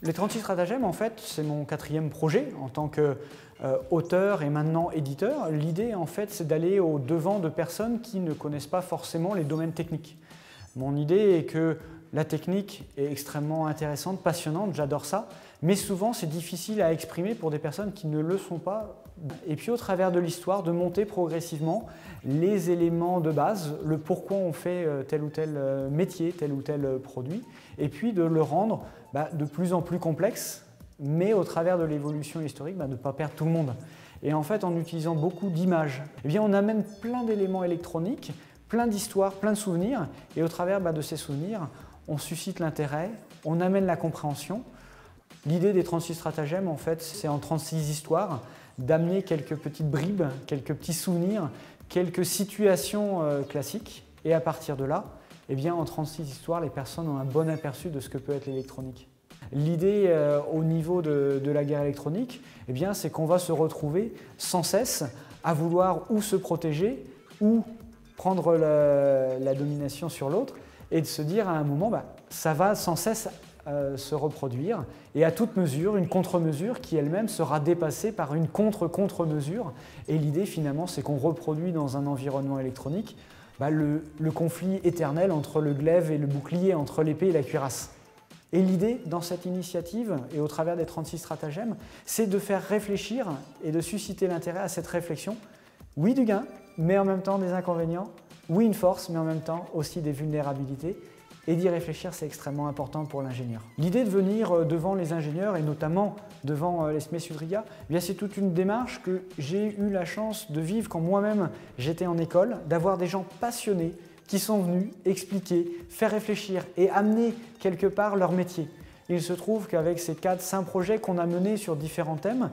Les 36 stratagèmes, en fait, c'est mon 4e projet en tant qu'auteur et maintenant éditeur. L'idée, en fait, c'est d'aller au devant de personnes qui ne connaissent pas forcément les domaines techniques. Mon idée est que la technique est extrêmement intéressante, passionnante, j'adore ça, mais souvent c'est difficile à exprimer pour des personnes qui ne le sont pas. Et puis au travers de l'histoire, de monter progressivement les éléments de base, le pourquoi on fait tel ou tel métier, tel ou tel produit, et puis de le rendre de plus en plus complexe, mais au travers de l'évolution historique, de ne pas perdre tout le monde. Et en fait, en utilisant beaucoup d'images, on amène plein d'éléments électroniques, plein d'histoires, plein de souvenirs, et au travers de ces souvenirs, on suscite l'intérêt, on amène la compréhension. L'idée des 36 stratagèmes, en fait, c'est en 36 histoires d'amener quelques petites bribes, quelques petits souvenirs, quelques situations classiques. Et à partir de là, en 36 histoires, les personnes ont un bon aperçu de ce que peut être l'électronique. L'idée au niveau de la guerre électronique, c'est qu'on va se retrouver sans cesse à vouloir ou se protéger ou prendre la domination sur l'autre et de se dire à un moment, ça va sans cesse se reproduire et à toute mesure, une contre-mesure qui elle-même sera dépassée par une contre-contre-mesure. Et l'idée finalement, c'est qu'on reproduit dans un environnement électronique le conflit éternel entre le glaive et le bouclier, entre l'épée et la cuirasse. Et l'idée dans cette initiative et au travers des 36 stratagèmes, c'est de faire réfléchir et de susciter l'intérêt à cette réflexion. Oui, du gain, mais en même temps des inconvénients. Oui, une force, mais en même temps aussi des vulnérabilités. Et d'y réfléchir, c'est extrêmement important pour l'ingénieur. L'idée de venir devant les ingénieurs et notamment devant les SME Sudria, c'est toute une démarche que j'ai eu la chance de vivre quand moi-même j'étais en école, d'avoir des gens passionnés qui sont venus expliquer, faire réfléchir et amener quelque part leur métier. Il se trouve qu'avec ces 4-5 projets qu'on a menés sur différents thèmes,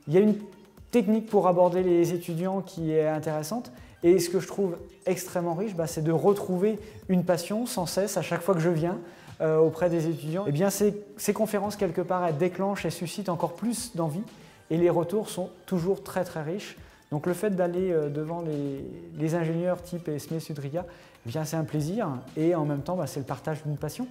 il y a une technique pour aborder les étudiants qui est intéressante. Et ce que je trouve extrêmement riche, c'est de retrouver une passion sans cesse à chaque fois que je viens auprès des étudiants. Ces conférences, quelque part, elles déclenchent et suscitent encore plus d'envie. Et les retours sont toujours très très riches. Donc le fait d'aller devant les ingénieurs type SME Sudria, c'est un plaisir et en même temps, c'est le partage d'une passion.